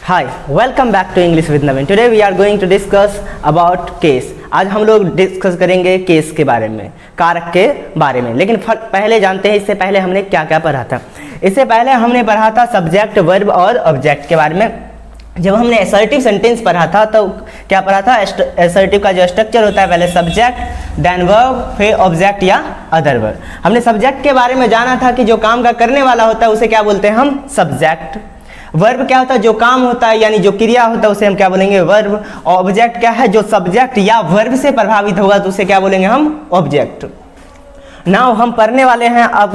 Hi, welcome back to English with Naveen. Today we are going to discuss about case. आज हम लोग discuss करेंगे case के बारे में, कारक के बारे में। लेकिन पहले जानते हैं, इससे पहले हमने क्या क्या पढ़ा था। इससे पहले हमने पढ़ा था सब्जेक्ट, वर्ब और ऑब्जेक्ट के बारे में। जब हमने असर्टिव सेंटेंस पढ़ा था तो क्या पढ़ा था, असर्टिव का जो स्ट्रक्चर होता है, पहले सब्जेक्ट, देन वर्ब, फिर ऑब्जेक्ट या अदर वर्ब। हमने सब्जेक्ट के बारे में जाना था कि जो काम का करने वाला होता है उसे क्या बोलते हैं हम, सब्जेक्ट। वर्ब क्या होता है, जो काम होता है यानी जो क्रिया होता है उसे हम क्या बोलेंगे, वर्ब। ऑब्जेक्ट क्या है, जो सब्जेक्ट या वर्ब से प्रभावित होगा तो उसे क्या बोलेंगे हम, ऑब्जेक्ट। नाउ हम पढ़ने वाले हैं अब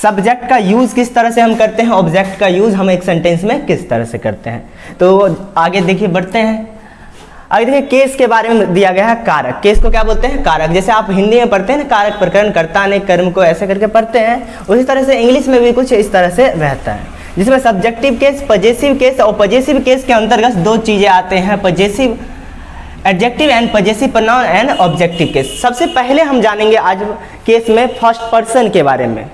सब्जेक्ट का यूज किस तरह से हम करते हैं, ऑब्जेक्ट का यूज हम एक सेंटेंस में किस तरह से करते हैं। तो आगे देखिए, बढ़ते हैं। आगे देखिए, केस के बारे में दिया गया है कारक। केस को क्या बोलते हैं, कारक। जैसे आप हिंदी में पढ़ते हैं ना, कारक, प्रकरण, कर्ता, अनेक, कर्म को ऐसे करके पढ़ते हैं, उसी तरह से इंग्लिश में भी कुछ इस तरह से रहता है, जिसमें सब्जेक्टिव केस, पजेसिव केस। और पजेसिव केस के अंतर्गत दो चीजें आते हैं, possessive adjective and possessive pronoun and objective case. सबसे पहले हम जानेंगे आज केस में फर्स्ट पर्सन के बारे में।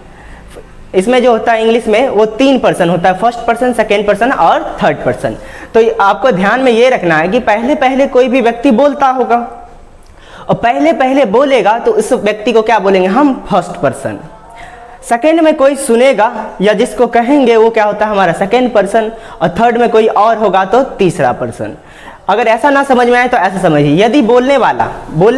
इसमें जो होता है इंग्लिश में वो 3 पर्सन होता है, फर्स्ट पर्सन, सेकेंड पर्सन और थर्ड पर्सन। तो आपको ध्यान में ये रखना है कि पहले पहले कोई भी व्यक्ति बोलता होगा और पहले पहले बोलेगा तो उस व्यक्ति को क्या बोलेंगे हम, फर्स्ट पर्सन। सेकेंड में कोई सुनेगा या जिसको कहेंगे वो क्या होता है हमारा सेकेंड पर्सन, और थर्ड में कोई और होगा तो तीसरा पर्सन। अगर ऐसा ना समझ में आए तो ऐसा समझिए, यदि बोलने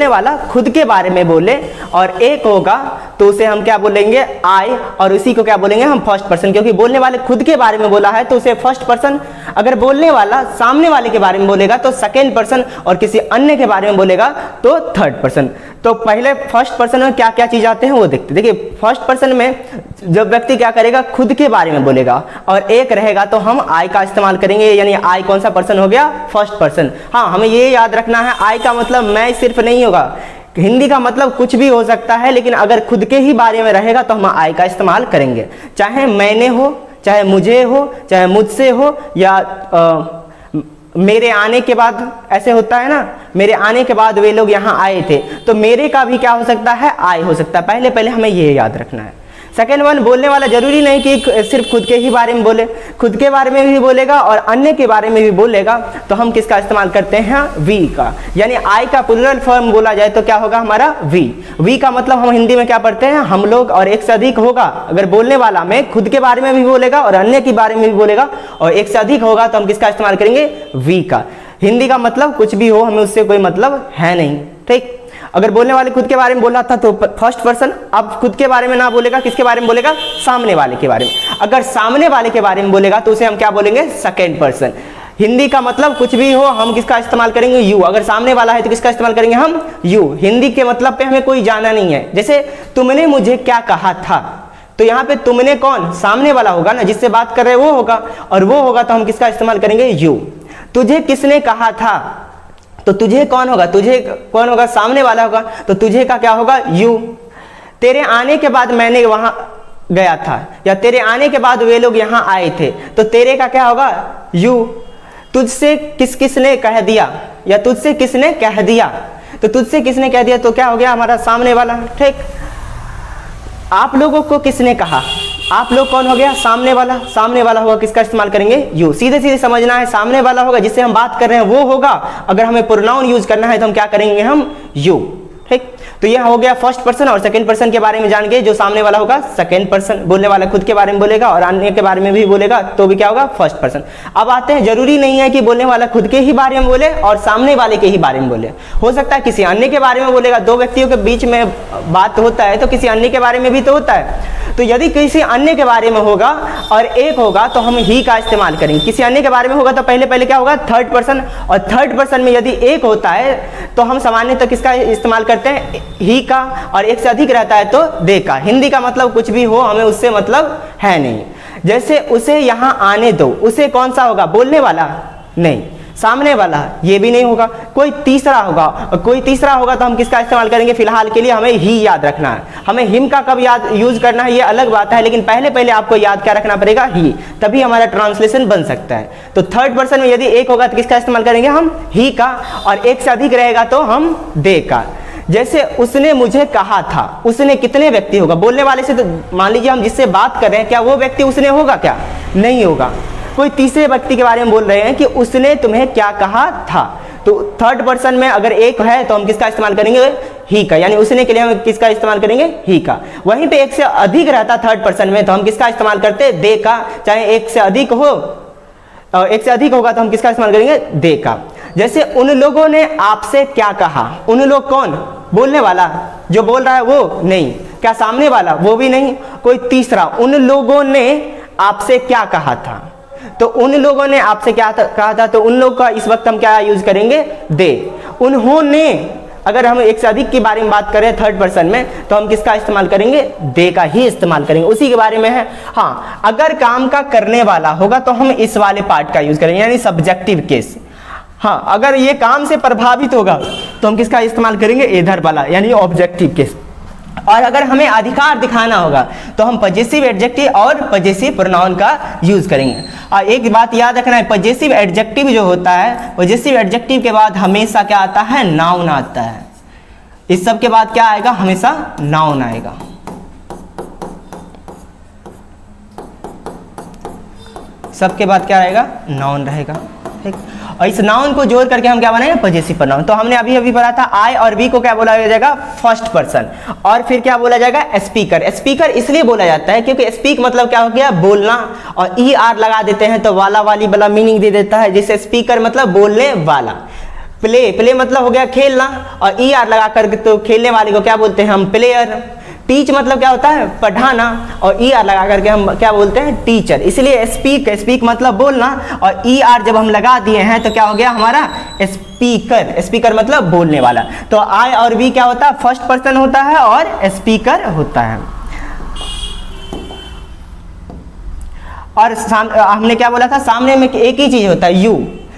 वाला खुद के बारे में बोले और एक होगा तो उसे हम क्या बोलेंगे, आई, और उसी को क्या बोलेंगे हम, फर्स्ट पर्सन। क्योंकि बोलने वाले खुद के बारे में बोला है तो उसे फर्स्ट पर्सन। अगर बोलने वाला सामने वाले के बारे में बोलेगा तो सेकेंड पर्सन, और किसी अन्य के बारे में बोलेगा तो थर्ड पर्सन। तो पहले फर्स्ट पर्सन में क्या क्या चीज आते हैं वो देखते। देखिए, फर्स्ट पर्सन में जब व्यक्ति क्या करेगा, खुद के बारे में बोलेगा और एक रहेगा तो हम आई का इस्तेमाल करेंगे, यानी आई कौन सा पर्सन हो गया, फर्स्ट पर्सन। हाँ, हमें ये याद रखना है, आई का मतलब मैं सिर्फ नहीं होगा, हिंदी का मतलब कुछ भी हो सकता है, लेकिन अगर खुद के ही बारे में रहेगा तो हम आई का इस्तेमाल करेंगे। चाहे मैंने हो, चाहे मुझे हो, चाहे मुझसे हो, या मेरे आने के बाद, ऐसे होता है ना, मेरे आने के बाद वे लोग यहाँ आए थे, तो मेरे का भी क्या हो सकता है, आई हो सकता है। पहले पहले हमें ये याद रखना है। सेकेंड वन, बोलने वाला जरूरी नहीं कि सिर्फ खुद के ही बारे में बोले, खुद के बारे में भी बोलेगा और अन्य के बारे में भी बोलेगा, तो हम किसका इस्तेमाल करते हैं, वी का। यानी आई का प्लूरल फॉर्म बोला जाए तो क्या होगा हमारा, वी। वी का मतलब हम हिंदी में क्या पढ़ते हैं, हम लोग, और एक से अधिक होगा। अगर बोलने वाला में खुद के बारे में भी बोलेगा और अन्य के बारे में भी बोलेगा और एक से अधिक होगा तो हम किसका इस्तेमाल करेंगे, वी का। हिंदी का मतलब कुछ भी हो, हमें उससे कोई मतलब है नहीं, ठीक। अगर बोलने वाले खुद के बारे में बोला था तो फर्स्ट पर्सन, अब खुद के बारे में ना बोलेगा, किसके बारे में बोलेगा, सामने वाले के बारे में। अगर सामने वाले के बारे में बोलेगा तो उसे हम क्या बोलेंगे, सेकेंड पर्सन। हिंदी का मतलब कुछ भी हो, हम किसका इस्तेमाल करेंगे, यू। अगर सामने वाला है तो किसका इस्तेमाल करेंगे हम, यू। हिंदी के मतलब पे हमें कोई जाना नहीं है। जैसे तुमने मुझे क्या कहा था, तो यहाँ पे तुमने कौन, सामने वाला होगा ना, जिससे बात कर रहे वो होगा, और वो होगा तो हम किसका इस्तेमाल करेंगे, यू। तुझे किसने कहा था, तो तुझे कौन होगा, तुझे कौन होगा, सामने वाला होगा, तो तुझे का क्या होगा, यू। तेरे आने के बाद मैंने वहां गया था, या तेरे आने के बाद वे लोग यहाँ आए थे, तो तेरे का क्या होगा, यू। तुझसे किसने कह दिया, या तुझसे किसने कह दिया, तो तुझसे किसने कह दिया तो क्या हो गया हमारा सामने वाला, ठीक। आप लोगों को किसने कहा, आप लोग कौन हो गया, सामने वाला। सामने वाला होगा, किसका इस्तेमाल करेंगे, यू। सीधे सीधे समझना है, सामने वाला होगा जिससे हम बात कर रहे हैं वो होगा। अगर हमें प्रोनाउन यूज करना है तो हम क्या करेंगे, हम यू, ठीक। तो यह हो गया फर्स्ट पर्सन और सेकंड पर्सन के बारे में जान के। जो सामने वाला होगा सेकंड पर्सन, बोलने वाला खुद के बारे में बोलेगा और अन्य के बारे में भी बोलेगा तो भी क्या होगा, फर्स्ट पर्सन। अब आते हैं, जरूरी नहीं है कि बोलने वाला खुद के ही बारे में बोले और सामने वाले के ही बारे में बोले, हो सकता है किसी अन्य के बारे में बोलेगा। दो व्यक्तियों के बीच में बात होता है तो किसी अन्य के बारे में भी तो होता है। तो यदि किसी अन्य के बारे में होगा और एक होगा तो हम ही का इस्तेमाल करेंगे। किसी अन्य के बारे में होगा तो पहले पहले क्या होगा, थर्ड पर्सन, और थर्ड पर्सन में यदि एक होता है तो हम सामान्यतः किसका इस्तेमाल करते हैं, ही का, और एक से अधिक रहता है तो दे का। हिंदी का मतलब कुछ भी हो, हमें उससे मतलब है नहीं। जैसे उसे यहाँ आने दो, उसे कौन सा होगा, बोलने वाला नहीं, सामने वाला, ये भी नहीं होगा, कोई तीसरा होगा। और कोई तीसरा होगा तो हम किसका इस्तेमाल करेंगे, फिलहाल के लिए हमें ही याद रखना है। हमें हिम का कब याद यूज करना है ये अलग बात है, लेकिन पहले पहले आपको याद क्या रखना पड़ेगा, ही, तभी हमारा ट्रांसलेशन बन सकता है। तो थर्ड पर्सन में यदि एक होगा तो किसका इस्तेमाल करेंगे हम, ही का, और एक से अधिक रहेगा तो हम दे का। जैसे उसने मुझे कहा था, उसने कितने व्यक्ति होगा, बोलने वाले से तो मान लीजिए हम जिससे बात कर रहे हैं, क्या वो व्यक्ति उसने होगा, क्या नहीं होगा। कोई तीसरे व्यक्ति के बारे में बोल रहे हैं कि उसने तुम्हें क्या कहा था, तो थर्ड पर्सन में अगर एक है तो हम किसका इस्तेमाल करेंगे, ही का, यानी उसने के लिए हम किसका इस्तेमाल करेंगे, ही का। वहीं पे एक से अधिक रहता थर्ड पर्सन में तो हम किसका इस्तेमाल करते हैं, दे का। चाहे एक से अधिक हो, एक से अधिक होगा तो हम किसका इस्तेमाल करेंगे, दे का। जैसे उन लोगों ने आपसे क्या कहा, उन लोग कौन, बोलने वाला, जो बोल रहा है वो नहीं, क्या सामने वाला, वो भी नहीं, कोई तीसरा। उन लोगों ने आपसे क्या कहा था, तो उन लोगों ने आपसे क्या कहा था, तो उन लोग का इस वक्त हम क्या यूज करेंगे, दे। उन्होंने, अगर हम एक से अधिक के बारे में बात करें थर्ड पर्सन में तो हम किसका इस्तेमाल करेंगे, दे का ही इस्तेमाल करेंगे, उसी के बारे में है। हाँ, अगर काम का करने वाला होगा तो हम इस वाले पार्ट का यूज करेंगे, यानी सब्जेक्टिव केस। हाँ, अगर ये काम से प्रभावित होगा तो हम किसका इस्तेमाल करेंगे, इधर वाला, यानी ऑब्जेक्टिव केस। और अगर हमें अधिकार दिखाना होगा तो हम पजेसिव एडजेक्टिव और पजेसिव प्रोनाउन का यूज करेंगे। और एक बात याद रखना है, पजेसिव एडजेक्टिव जो होता है, पजेसिव एडजेक्टिव के बाद हमेशा क्या आता है, नाउन आता है। इस सब के बाद क्या आएगा, हमेशा नाउन आएगा। सबके बाद क्या आएगा, नाउन रहेगा, ठीक। और इस नाउन को जोड़ करके हम क्या बनाएंगे, पजेसिव प्रोनाउन। तो हमने अभी अभी पढ़ा था आई और वी को क्या बोला जाएगा, फर्स्ट पर्सन। और फिर क्या बोला जाएगा, स्पीकर। स्पीकर इसलिए बोला जाता है क्योंकि स्पीक मतलब क्या हो गया, बोलना, और ई आर लगा देते हैं तो वाला वाली वाला मीनिंग दे देता है, जिससे स्पीकर मतलब बोलने वाला। प्ले, प्ले मतलब हो गया खेलना, और ई आर लगा करके तो खेलने वाले को क्या बोलते हैं हम, प्लेयर। टीच मतलब क्या होता है, पढ़ाना, और ई आर लगा करके हम क्या बोलते हैं, टीचर। इसलिए स्पीक, स्पीक मतलब बोलना, और ई आर जब हम लगा दिए हैं तो क्या हो गया हमारा, स्पीकर। स्पीकर मतलब बोलने वाला। तो आई और वी क्या होता है, फर्स्ट पर्सन होता है और स्पीकर होता है। और हमने क्या बोला था, सामने में एक ही चीज होता है, यू।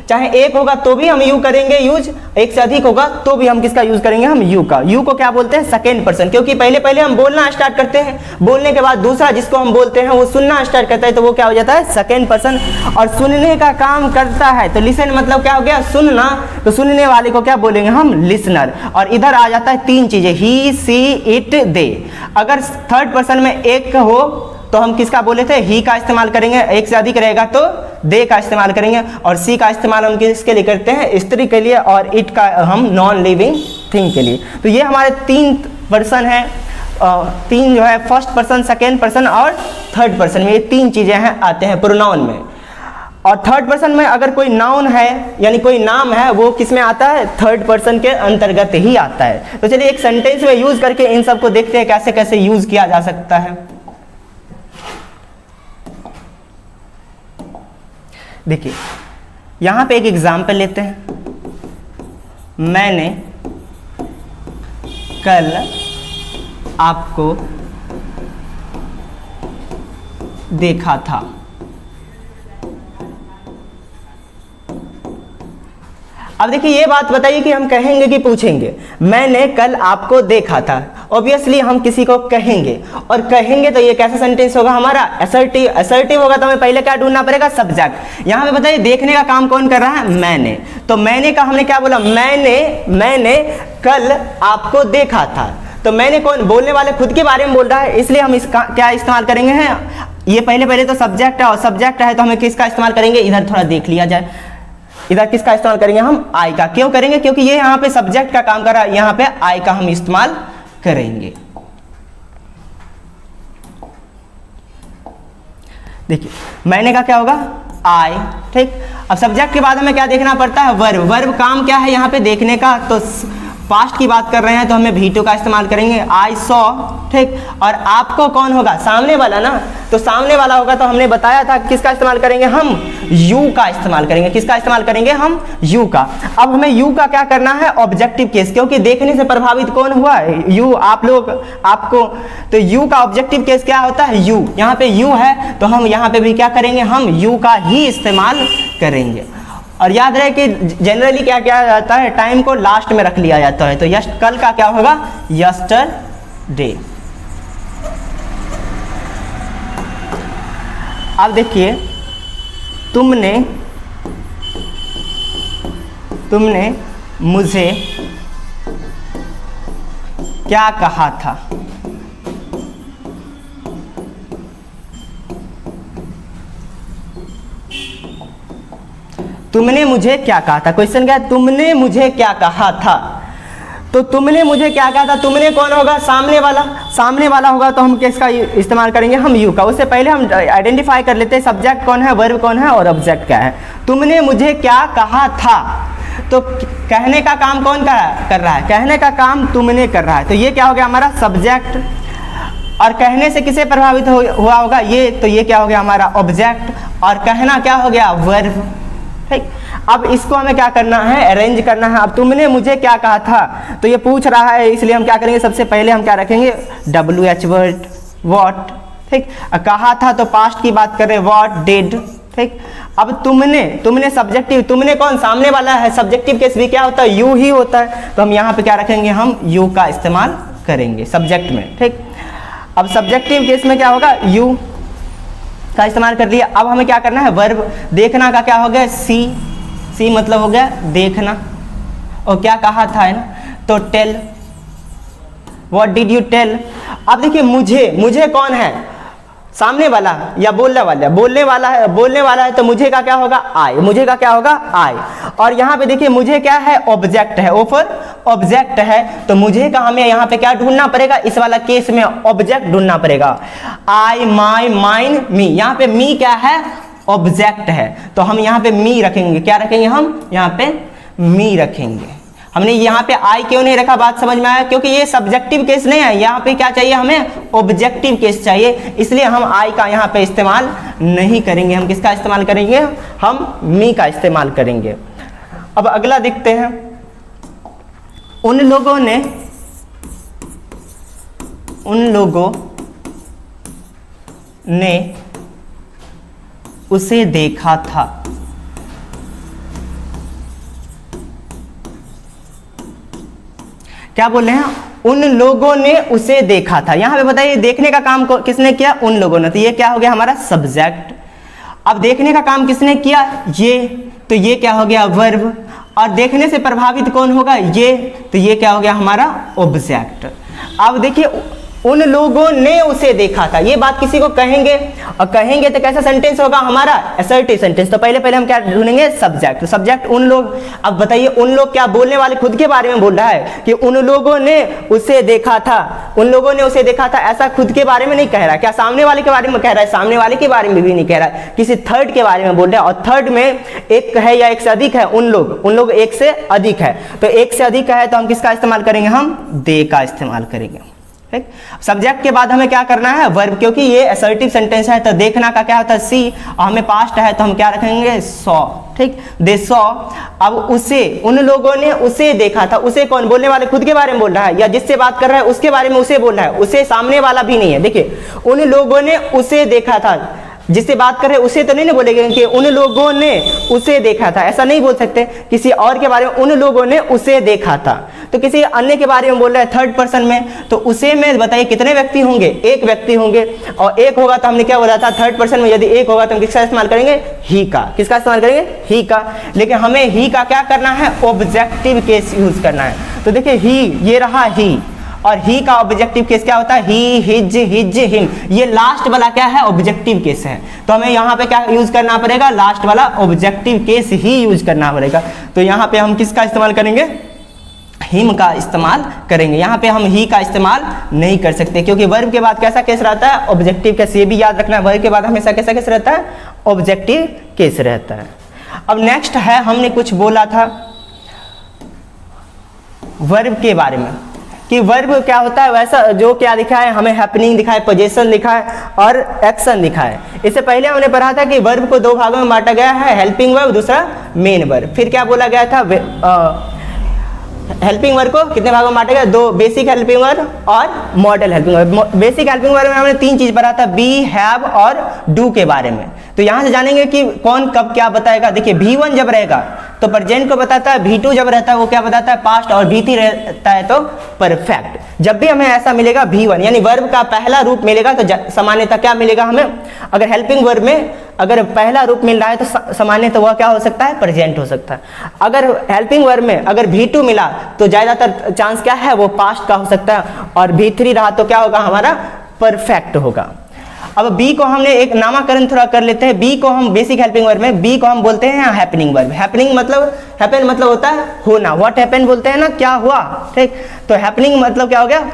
चाहे एक होगा तो भी हम यू करेंगे यूज, एक से अधिक होगा तो भी हम किसका यूज करेंगे, हम यू का। यू को क्या बोलते हैं, सेकेंड पर्सन, क्योंकि पहले हम बोलना स्टार्ट करते हैं, बोलने के बाद दूसरा जिसको हम बोलते हैं वो सुनना स्टार्ट करता है, तो वो क्या हो जाता है, सेकेंड पर्सन। और सुनने का काम करता है तो लिसन मतलब क्या हो गया, सुनना, तो सुनने वाले को क्या बोलेंगे हम, लिसनर। और इधर आ जाता है तीन चीजें, ही, सी, इट, दे। अगर थर्ड पर्सन में एक हो तो हम किसका बोले थे, ही का इस्तेमाल करेंगे, एक से अधिक रहेगा तो दे का इस्तेमाल करेंगे, और सी का इस्तेमाल हम किसके लिए करते हैं, स्त्री के लिए, और इट का हम नॉन लिविंग थिंग के लिए। तो ये हमारे तीन पर्सन है, तीन जो है, फर्स्ट पर्सन, सेकेंड पर्सन और थर्ड पर्सन में, ये तीन चीजें हैं आते हैं प्रोनाउन में। और थर्ड पर्सन में अगर कोई नाउन है यानी कोई नाम है, वो किस में आता है, थर्ड पर्सन के अंतर्गत ही आता है। तो चलिए एक सेंटेंस में यूज करके इन सबको देखते हैं कैसे कैसे यूज किया जा सकता है। देखिए यहां पे एक एग्जाम्पल लेते हैं, मैंने कल आपको देखा था। अब देखिए ये बात बताइए कि हम कहेंगे कि पूछेंगे, मैंने कल आपको देखा था। ऑब्वियसली हम किसी को कहेंगे, और कहेंगे तो ये कैसा सेंटेंस होगा हमारा, असर्टिव। असर्टिव होगा तो हमें पहले क्या ढूंढना पड़ेगा, सब्जेक्ट। यहाँ पे बताइए देखने का काम कौन कर रहा है, मैंने। तो मैंने का हमने क्या बोला, मैंने कल आपको देखा था। तो मैंने कौन, बोलने वाले खुद के बारे में बोल रहा है, इसलिए हम इसका क्या इस्तेमाल करेंगे है, ये पहले तो सब्जेक्ट है, और सब्जेक्ट है तो हमें किसका इस्तेमाल करेंगे, इधर थोड़ा देख लिया जाए, इधर किसका इस्तेमाल करेंगे हम, आई का। क्यों करेंगे, क्योंकि ये यहाँ पे सब्जेक्ट का काम कर रहा है, यहाँ पे आई का हम इस्तेमाल करेंगे। देखिए मैंने का क्या होगा, आई, ठीक। अब सब्जेक्ट के बाद हमें क्या देखना पड़ता है, वर्ब। वर्ब काम क्या है यहाँ पे देखने का, तो पास्ट की बात कर रहे हैं तो हमें V2 का इस्तेमाल करेंगे, आई सॉ, ठीक। और आपको कौन होगा, सामने वाला ना, तो सामने वाला होगा तो हमने बताया था किसका इस्तेमाल करेंगे हम, यू का इस्तेमाल करेंगे। किसका इस्तेमाल करेंगे हम, यू का। अब हमें यू का क्या करना है, ऑब्जेक्टिव केस, क्योंकि देखने से प्रभावित कौन हुआ है, यू, आप लोग, आपको। तो यू का ऑब्जेक्टिव केस क्या होता है, यू। यहाँ पे यू है तो हम यहाँ पे भी क्या करेंगे, हम यू का ही इस्तेमाल करेंगे। और याद रहे कि जनरली क्या किया जाता है, टाइम को लास्ट में रख लिया जाता है। तो कल का क्या होगा, यस्टरडे। अब देखिए तुमने मुझे क्या कहा था, तुमने मुझे क्या कहा था, क्वेश्चन क्या है, तुमने मुझे क्या कहा था। तो तुमने मुझे क्या कहा था, तुमने कौन होगा, सामने वाला, सामने वाला होगा तो हम किसका इस्तेमाल करेंगे, हम यू का। उससे पहले हम आइडेंटिफाई कर लेते हैं सब्जेक्ट कौन है, वर्ब कौन है और ऑब्जेक्ट क्या है। तुमने मुझे क्या कहा था, तो कहने का काम कौन कर रहा है, कहने का काम तुमने कर रहा है, तो ये क्या हो गया हमारा सब्जेक्ट। और कहने से किसे प्रभावित हुआ होगा, ये, तो ये क्या हो गया हमारा ऑब्जेक्ट, और कहना क्या हो गया, वर्ब। ठीक, अब इसको हमें क्या करना है, अरेंज करना है। अब तुमने मुझे क्या कहा था, तो ये पूछ रहा है, इसलिए हम क्या करेंगे, सबसे पहले हम क्या रखेंगे, WH वर्ड, व्हाट। ठीक, कहा था तो पास्ट की बात करें, व्हाट डिड। ठीक, अब तुमने सब्जेक्टिव, तुमने कौन, सामने वाला है, सब्जेक्टिव केस भी क्या होता है, यू ही होता है, तो हम यहाँ पे क्या रखेंगे, हम यू का इस्तेमाल करेंगे सब्जेक्ट में। ठीक, अब सब्जेक्टिव केस में क्या होगा, यू का इस्तेमाल कर लिया। अब हमें क्या करना है, वर्ब। देखना का क्या हो गया, सी मतलब हो गया देखना, और क्या कहा था है ना, तो tell, what did you tell. अब देखिए मुझे कौन है, सामने वाला या बोलने वाला है, तो मुझे का क्या होगा, आई, मुझे का क्या होगा, आई। और यहाँ पे देखिए मुझे क्या है, ऑब्जेक्ट है, ओफर ऑब्जेक्ट है, तो मुझे का हमें यहाँ पे क्या ढूंढना पड़ेगा, इस वाला केस में ऑब्जेक्ट ढूंढना पड़ेगा। आई, माई, माइन, मी, यहाँ पे मी क्या है, ऑब्जेक्ट है, तो हम यहाँ पे मी रखेंगे, क्या रखेंगे, हम यहाँ पे मी रखेंगे। हमने यहाँ पे आई क्यों नहीं रखा, बात समझ में आया, क्योंकि ये सब्जेक्टिव केस नहीं है, यहाँ पे क्या चाहिए हमें, ऑब्जेक्टिव केस चाहिए, इसलिए हम आई का यहाँ पे इस्तेमाल नहीं करेंगे। हम किसका इस्तेमाल करेंगे, हम मी का इस्तेमाल करेंगे। अब अगला देखते हैं, उन लोगों ने उसे देखा था। क्या बोल रहे हैं, उन लोगों ने उसे देखा था। यहां पे बताइए देखने का काम किसने किया, उन लोगों ने, तो ये क्या हो गया हमारा सब्जेक्ट। अब देखने का काम किसने किया, ये, तो ये क्या हो गया वर्ब। और देखने से प्रभावित कौन होगा, ये, तो ये क्या हो गया हमारा ऑब्जेक्ट। अब देखिए उन लोगों ने उसे देखा था, ये बात किसी को कहेंगे, और कहेंगे तो कैसा सेंटेंस होगा हमारा, असर्टिव सेंटेंस। तो पहले हम क्या ढूंढेंगे, सब्जेक्ट। तो सब्जेक्ट उन लोग। अब बताइए उन लोग क्या, बोलने वाले खुद के बारे में बोल रहा है कि उन लोगों ने उसे देखा था, उन लोगों ने उसे देखा था, ऐसा खुद के बारे में नहीं कह रहा है। क्या सामने वाले के बारे में कह रहा है, सामने वाले के बारे में भी नहीं कह रहा है, किसी थर्ड के बारे में बोल रहा है। और थर्ड में एक है या एक से अधिक है, उन लोग एक से अधिक है, तो एक से अधिक है तो हम किसका इस्तेमाल करेंगे, हम दे का इस्तेमाल करेंगे। ठीक, सब्जेक्ट के बाद हमें क्या करना है, वर्ब, क्योंकि ये असर्टिव सेंटेंस है, तो देखना का क्या होता है, सी, और हमें पास्ट है तो हम क्या रखेंगे, सॉ। ठीक, दे सॉ। अब उसे, उन लोगों ने उसे देखा था, उसे कौन, बोलने वाले खुद के बारे में बोल रहा है, या जिससे बात कर रहा है उसके बारे में उसे बोल रहा है, उसे सामने वाला भी नहीं है। देखिए उन लोगों ने उसे देखा था, जिससे बात कर रहे उसे तो नहीं बोलेंगे कि उन लोगों ने उसे देखा था, ऐसा नहीं बोल सकते। किसी और के बारे में उन लोगों ने उसे देखा था, तो किसी अन्य के बारे में बोल रहा है थर्ड पर्सन में, तो उसे में बताइए कितने व्यक्ति होंगे, एक व्यक्ति होंगे, और एक होगा तो हमने क्या बोला था, थर्ड पर्सन में यदि एक होगा तो हम किसका इस्तेमाल करेंगे, ही का। किसका इस्तेमाल करेंगे, ही का। लेकिन हमें ही का क्या करना है, ऑब्जेक्टिव केस यूज करना है। तो देखिए ही, ये रहा ही, और ही का ऑब्जेक्टिव केस क्या होता है, ही, हिज, हिम, ये लास्ट वाला क्या है, ऑब्जेक्टिव केस है, तो हमें यहाँ पे क्या यूज करना पड़ेगा, लास्ट वाला ऑब्जेक्टिव केस ही यूज करना पड़ेगा। तो यहाँ पे हम किसका इस्तेमाल करेंगे, हिम का इस्तेमाल करेंगे। यहाँ पे हम ही का इस्तेमाल नहीं कर सकते, क्योंकि वर्ब के बाद कैसा केस रहता है, ऑब्जेक्टिव केस। ये भी याद रखना है, वर्ब के बाद हमेशा कैसा केस रहता है, ऑब्जेक्टिव केस रहता है। अब नेक्स्ट है, हमने कुछ बोला था वर्ब के बारे में कि वर्ब क्या होता है, वैसा जो क्या दिखा है हमें, हैपनिंग दिखा है, पोजीशन दिखा है और एक्शन दिखा है। इससे पहले हमने पढ़ा था कि वर्ब को दो भागों में बांटा गया है, हेल्पिंग वर्ब, दूसरा मेन वर्ब। फिर क्या बोला गया था, हेल्पिंग वर्ब को कितने भागों में बांटा गया, दो, बेसिक हेल्पिंग वर्ब और model helping verb. Basic helping verb में हमने तीन चीज पढ़ा था, बी, हैव और डू के बारे में। तो यहां से जानेंगे कि कौन कब क्या बताएगा। देखिए V1 जब रहेगा तो प्रेजेंट को बताता है, V2 जब रहता है वो क्या बताता है, पास्ट, और V3 रहता है तो परफेक्ट। जब भी हमें ऐसा मिलेगा V1 यानी वर्ब का पहला रूप मिलेगा तो सामान्यतः क्या मिलेगा हमें, अगर हेल्पिंग वर्ब में अगर पहला रूप मिल रहा है तो सामान्यतः वह क्या हो सकता है, प्रेजेंट हो सकता है। अगर हेल्पिंग वर्ब में अगर V2 मिला तो ज्यादातर चांस क्या है, वो पास्ट का हो सकता है, और V3 रहा तो क्या होगा हमारा, परफेक्ट होगा। अब बी को हमने एक नामकरण थोड़ा कर लेते हैं। बी को हम बेसिक हेल्पिंग वर्ब में बी को हम बोलते हैं हैपनिंग वर्ब। हैपनिंग मतलब, हैपन मतलब होता है होना, व्हाट हैपन बोलते हैं ना, क्या हुआ, ठीक। तो हैपनिंग मतलब क्या हो गया,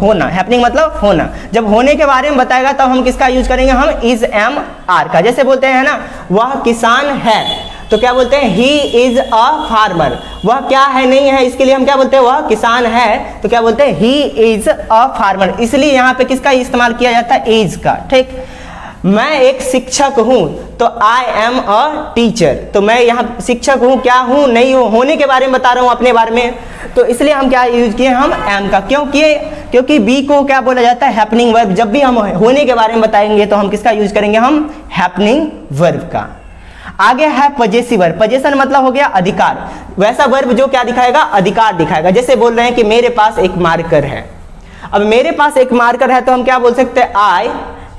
होना। हैपनिंग मतलब होना। जब होने के बारे में बताएगा तब हम किसका यूज करेंगे, हम इज एम आर का। जैसे बोलते हैं ना, वह किसान है, तो क्या बोलते हैं, ही इज अ फार्मर। वह क्या है, नहीं है, इसके लिए हम क्या बोलते हैं, वह किसान है, तो क्या बोलते हैं, ही इज अ फार्मर। इसलिए यहाँ पे किसका इस्तेमाल किया जाता है, इज का, ठीक। मैं एक शिक्षक हूं, तो आई एम अ टीचर। तो मैं यहाँ शिक्षक हूं, क्या हूं, नहीं हूं, होने के बारे में बता रहा हूं अपने बारे में, तो इसलिए हम क्या यूज किए, हम एम का। क्यों किए, क्योंकि बी को क्या बोला जाता है, हैपनिंग वर्ब। जब भी हम होने के बारे में बताएंगे तो हम किसका यूज करेंगे, हम हैपनिंग वर्ब का। आगे है पजेसिव वर्ब। पजेशन मतलब हो गया अधिकार। वैसा वर्ब जो क्या दिखाएगा, अधिकार दिखाएगा। जैसे बोल रहे हैं कि मेरे पास एक मार्कर है। अब मेरे पास एक मार्कर है तो हम क्या बोल सकते हैं, आई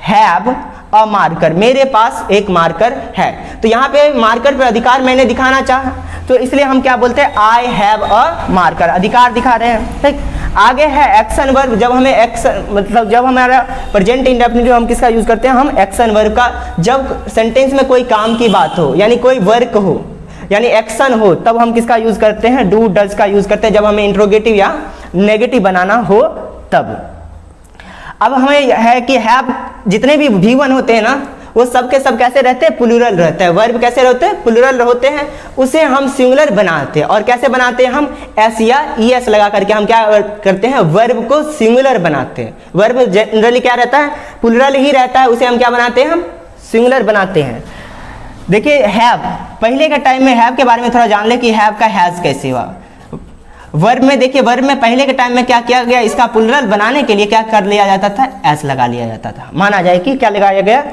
हैव अ मार्कर। मेरे पास एक मार्कर है, तो यहाँ पे मार्कर पे अधिकार मैंने दिखाना चाहा, तो इसलिए हम क्या बोलते हैं, आई हैव अ मार्कर, अधिकार दिखा रहे हैं, ठीक। आगे है एक्शन वर्ब। जब हमें एक्शन मतलब जब हमारा प्रेजेंट इंडेफिनिट हम किसका यूज करते हैं, हम एक्शन वर्ब का। जब सेंटेंस में कोई काम की बात हो, यानी कोई वर्क हो, यानी एक्शन हो, तब हम किसका यूज करते हैं, डू डज का यूज करते हैं। जब हमें इंट्रोगेटिव या नेगेटिव बनाना हो तब। अब हमें है कि हैव, जितने भी V1 होते हैं ना, वो सब के सब कैसे रहते हैं, प्लूरल रहते हैं। वर्ब कैसे रहते हैं, प्लूरल होते हैं। उसे हम सिंगुलर बनाते हैं। और कैसे बनाते हैं, हम एस या ES लगा करके हम क्या करते हैं, वर्ब को सिंगुलर बनाते हैं। वर्ब जनरली क्या रहता है, प्लूरल ही रहता है, उसे हम क्या बनाते हैं, हम सिंगुलर बनाते हैं। देखिए हैव, पहले के टाइम में हैव के बारे में थोड़ा जान ले कि हैव का हैज कैसे हुआ। वर्ब में देखिए, वर्ब में पहले के टाइम में क्या किया गया, इसका प्लूरल बनाने के लिए क्या कर लिया जाता था, एस लगा लिया जाता था। माना जाए कि क्या लगाया गया,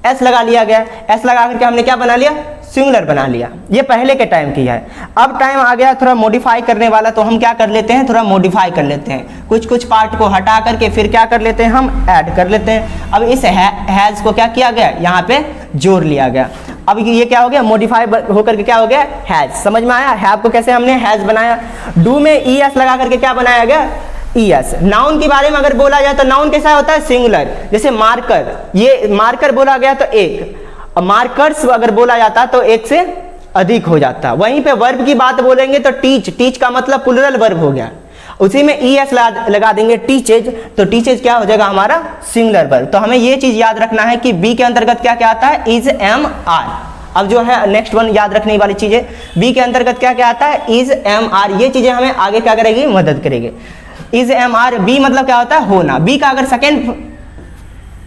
एस लगा लिया गया। एस लगा करके हमने क्या बना लिया, सिंगुलर बना लिया। ये पहले के टाइम की है। अब टाइम आ गया थोड़ा मॉडिफाई करने वाला, तो हम क्या कर लेते हैं, थोड़ा मॉडिफाई कर लेते हैं। कुछ कुछ पार्ट को हटा करके फिर क्या कर लेते हैं, हम ऐड कर लेते हैं। अब इस हैज को क्या किया गया, यहाँ पे जोड़ लिया गया। अब ये क्या हो गया, मॉडिफाई होकर के क्या हो गया, हैज। समझ में आया, हैव को कैसे हमने हैज बनाया। डू में ES लगा करके क्या बनाया गया, ES। नाउन के बारे में अगर बोला जाए तो नाउन कैसा होता है, सिंगुलर। जैसे मार्कर, ये मार्कर बोला गया तो एक, मार्कर्स अगर बोला जाता तो एक से अधिक हो जाता। वहीं पे वर्ब की बात बोलेंगे तो टीच, टीच का मतलब प्लूरल वर्ब हो गया। उसी में ES लगा देंगे, टीचेज, तो टीचेज क्या हो जाएगा, हमारा सिंगुलर वर्ब। तो हमें ये चीज याद रखना है कि बी के अंतर्गत क्या क्या आता है, इज एम आर। अब जो है नेक्स्ट वन याद रखने वाली चीजें, बी के अंतर्गत क्या क्या आता है, इज एम आर। ये चीजें हमें आगे क्या करेगी, मदद करेगी। इज एम आर, बी मतलब क्या होता है, होना। बी का अगर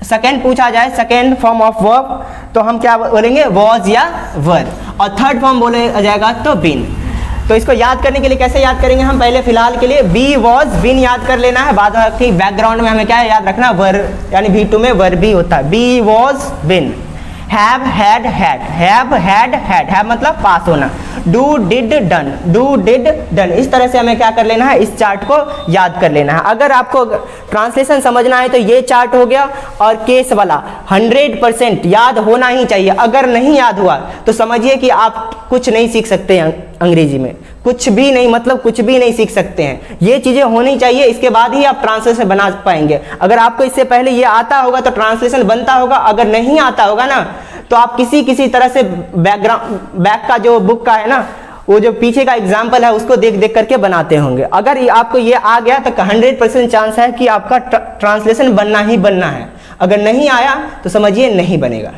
सेकेंड पूछा जाए, सेकेंड फॉर्म ऑफ वर्ब, तो हम क्या बोलेंगे, वॉज या वर। और थर्ड फॉर्म बोले जाएगा तो बीन। तो इसको याद करने के लिए कैसे याद करेंगे हम, पहले फिलहाल के लिए बी वॉज बीन याद कर लेना है। बाद में बैकग्राउंड में हमें क्या याद रखना, वर, यानी V2 में वर भी होता है। Be was been. Have had had, have had had, have मतलब पास होना। Do did done, do did done. इस तरह से हमें क्या कर लेना है, इस चार्ट को याद कर लेना है। अगर आपको ट्रांसलेशन समझना है तो ये चार्ट हो गया, और केस वाला 100% याद होना ही चाहिए। अगर नहीं याद हुआ तो समझिए कि आप कुछ नहीं सीख सकते हैं अंग्रेजी में, कुछ भी नहीं, मतलब कुछ भी नहीं सीख सकते हैं। ये चीजें होनी चाहिए, इसके बाद ही आप ट्रांसलेशन बना पाएंगे। अगर आपको इससे पहले ये आता होगा तो ट्रांसलेशन बनता होगा, अगर नहीं आता होगा ना तो आप किसी तरह से बैक का जो बुक का है ना, वो जो पीछे का एग्जाम्पल है उसको देख देख करके बनाते होंगे। अगर आपको ये आ गया तो 100% चांस है कि आपका ट्रांसलेशन बनना ही बनना है। अगर नहीं आया तो समझिए नहीं बनेगा।